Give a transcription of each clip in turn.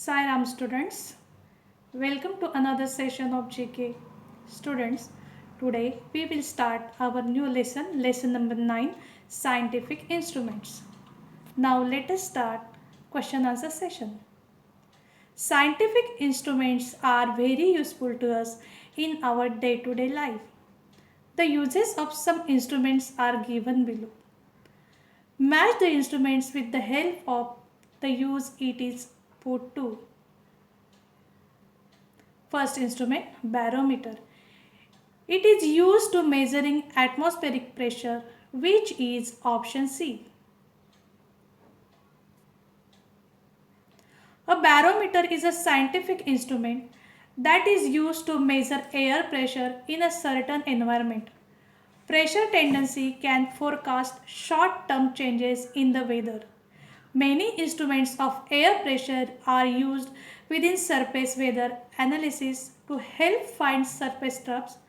Sai Ram students, welcome to another session of GK. Students, today we will start our new lesson number 9, scientific instruments. Now let us start question answer session. Scientific instruments are very useful to us in our day-to-day life. The uses of some instruments are given below. Match the instruments with the help of the use it is put to. First instrument, barometer. It is used to measuring atmospheric pressure, which is option C. A barometer is a scientific instrument that is used to measure air pressure in a certain environment. Pressure tendency can forecast short-term changes in the weather. Many instruments of air pressure are used within surface weather analysis to help find surface troughs,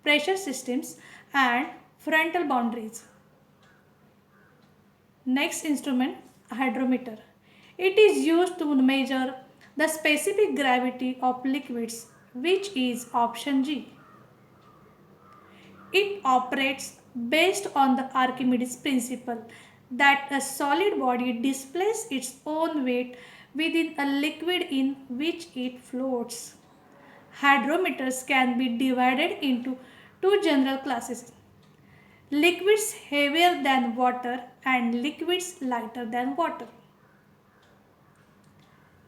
pressure systems, and frontal boundaries. Next instrument, hydrometer. It is used to measure the specific gravity of liquids, which is option G. It operates based on the Archimedes principle that a solid body displaces its own weight within a liquid in which it floats. Hydrometers can be divided into two general classes: liquids heavier than water and liquids lighter than water.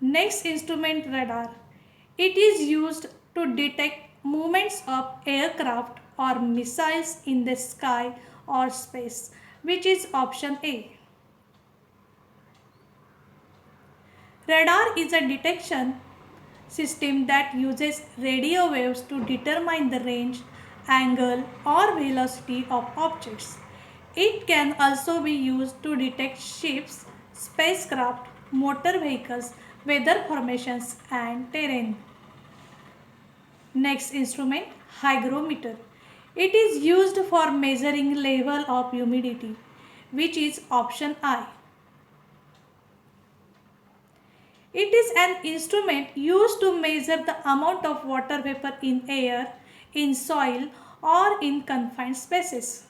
Next instrument, radar. It is used to detect movements of aircraft or missiles in the sky or space, which is option A. Radar is a detection system that uses radio waves to determine the range, angle, or velocity of objects. It can also be used to detect ships, spacecraft, motor vehicles, weather formations, and terrain. Next instrument, hygrometer. It is used for measuring level of humidity, which is option I. It is an instrument used to measure the amount of water vapor in air, in soil, or in confined spaces.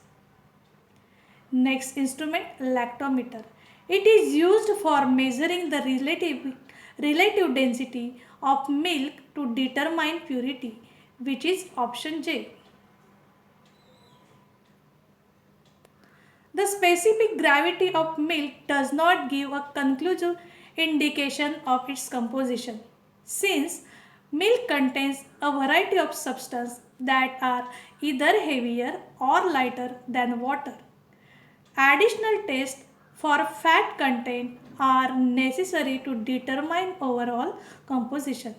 Next instrument, lactometer. It is used for measuring the relative density of milk to determine purity, which is option J. The specific gravity of milk does not give a conclusive indication of its composition, since milk contains a variety of substances that are either heavier or lighter than water. Additional tests for fat content are necessary to determine overall composition.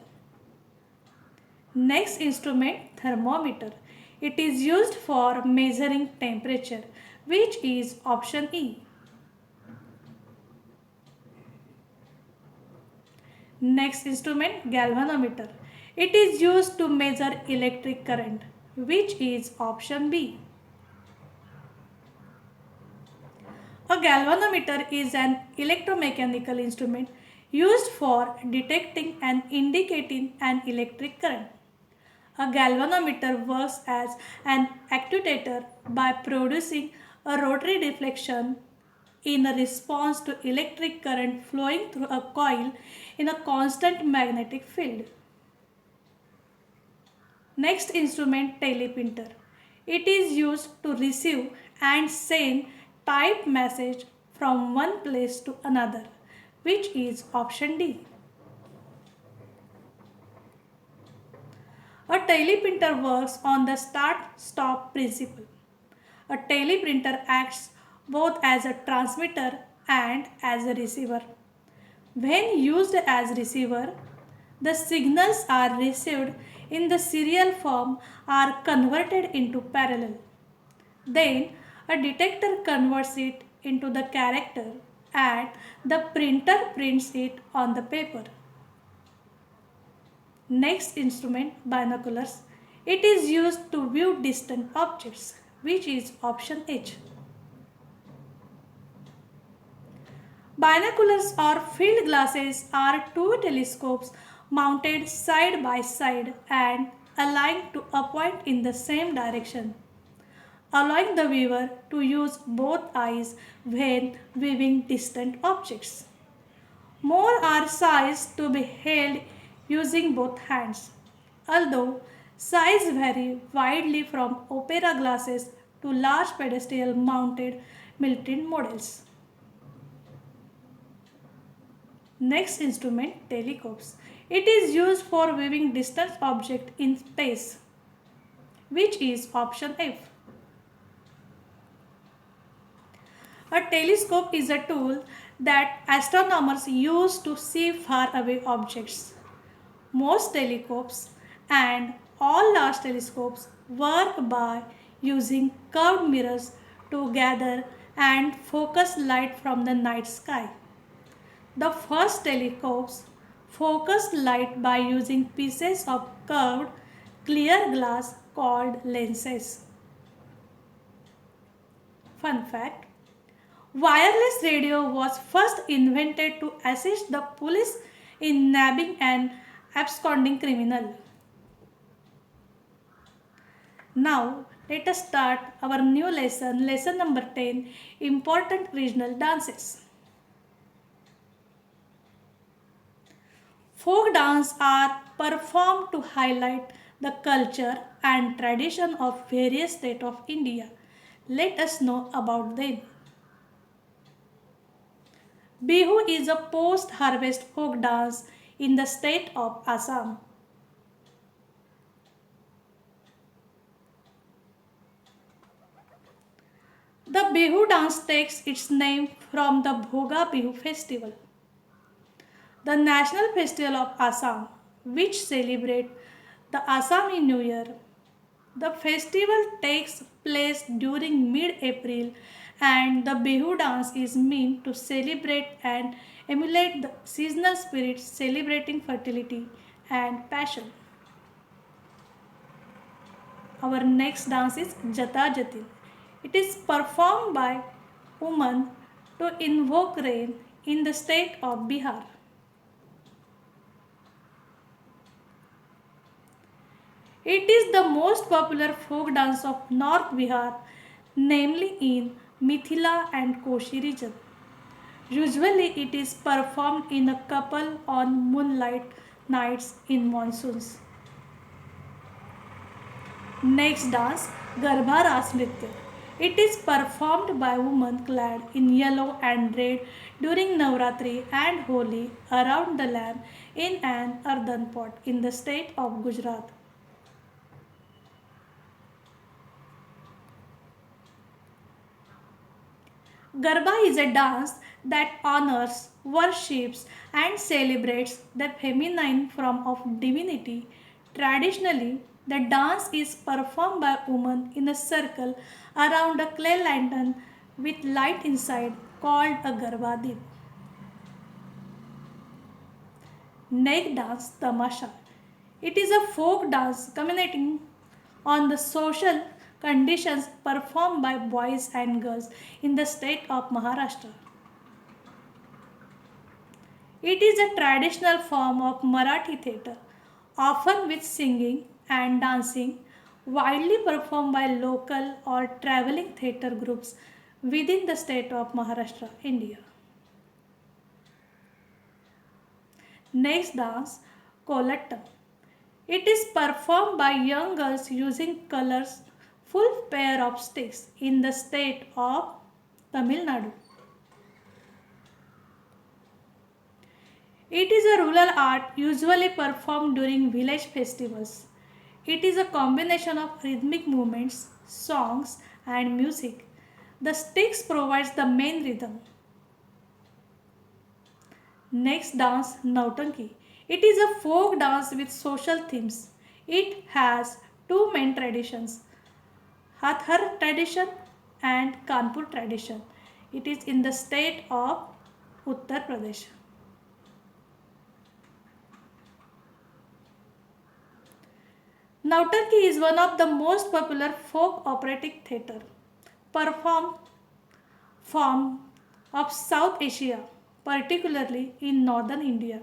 Next instrument, thermometer. It is used for measuring temperature, which is option E. Next instrument, galvanometer. It is used to measure electric current, which is option B. A galvanometer is an electromechanical instrument used for detecting and indicating an electric current. A galvanometer works as an actuator by producing a rotary deflection in response to electric current flowing through a coil in a constant magnetic field. Next instrument, teleprinter. It is used to receive and send typed message from one place to another, which is option D. A teleprinter works on the start-stop principle. A teleprinter acts both as a transmitter and as a receiver. When used as receiver, the signals are received in the serial form are converted into parallel. Then a detector converts it into the character and the printer prints it on the paper. Next instrument, binoculars. It is used to view distant objects, which is option H. Binoculars or field glasses are two telescopes mounted side by side and aligned to a point in the same direction, allowing the viewer to use both eyes when viewing distant objects. More are sized to be held using both hands, although size vary widely from opera glasses to large pedestal mounted military models. Next instrument, telescopes. It is used for viewing distant objects in space, which is option F. A telescope is a tool that astronomers use to see far away objects. Most telescopes and all large telescopes work by using curved mirrors to gather and focus light from the night sky. The first telescopes focused light by using pieces of curved clear glass called lenses. Fun fact: wireless radio was first invented to assist the police in nabbing an absconding criminal. Now, let us start our new lesson number 10, important regional dances. Folk dance are performed to highlight the culture and tradition of various states of India. Let us know about them. Bihu is a post-harvest folk dance in the state of Assam. The Bihu dance takes its name from the Bhoga Bihu festival, the national festival of Assam, which celebrates the Assami New Year. The festival takes place during mid-April and the Bihu dance is meant to celebrate and emulate the seasonal spirit celebrating fertility and passion. Our next dance is Jata Jatin. It is performed by women to invoke rain in the state of Bihar. It is the most popular folk dance of North Bihar, namely in Mithila and Koshi region. Usually it is performed in a couple on moonlight nights in monsoons. Next dance, Garbha Ras Nritya. It is performed by women clad in yellow and red during Navratri and Holi around the lamp in an earthen pot in the state of Gujarat. Garba is a dance that honors, worships, and celebrates the feminine form of divinity. Traditionally, the dance is performed by women in a circle around a clay lantern with light inside called a Garba Deep. Neck dance tamasha. It is a folk dance commenting on the social conditions performed by boys and girls in the state of Maharashtra. It is a traditional form of Marathi theatre, often with singing and dancing, widely performed by local or traveling theatre groups within the state of Maharashtra, India. Next dance, Kolattam. It is performed by young girls using colors full pair of sticks in the state of Tamil Nadu. It is a rural art usually performed during village festivals. It is a combination of rhythmic movements, songs, and music. The sticks provides the main rhythm. Next dance, Nautanki. It is a folk dance with social themes. It has two main traditions, Hathar tradition and Kanpur tradition. It is in the state of Uttar Pradesh. Nautanki is one of the most popular folk operatic theatre performed form of South Asia. particularly in northern India.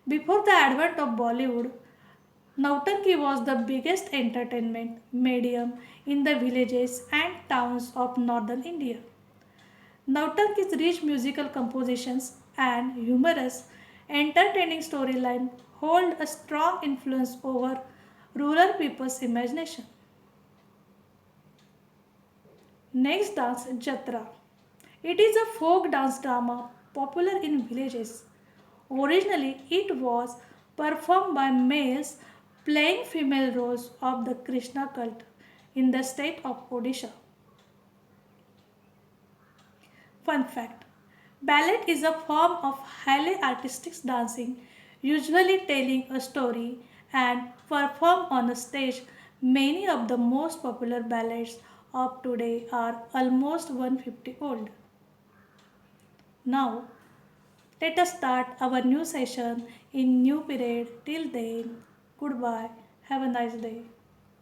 Before the advent of Bollywood, Nautanki was the biggest entertainment medium in the villages and towns of northern India. Nautanki's rich musical compositions and humorous, entertaining storyline hold a strong influence over rural people's imagination. Next dance, Jatra. It is a folk dance drama popular in villages. Originally, it was performed by males playing female roles of the Krishna cult in the state of Odisha. Fun fact: ballet is a form of highly artistic dancing, usually telling a story and performed on a stage. Many of the most popular ballets of today are almost 150 old. Now, let us start our new session in new period. Till then, goodbye. Have a nice day.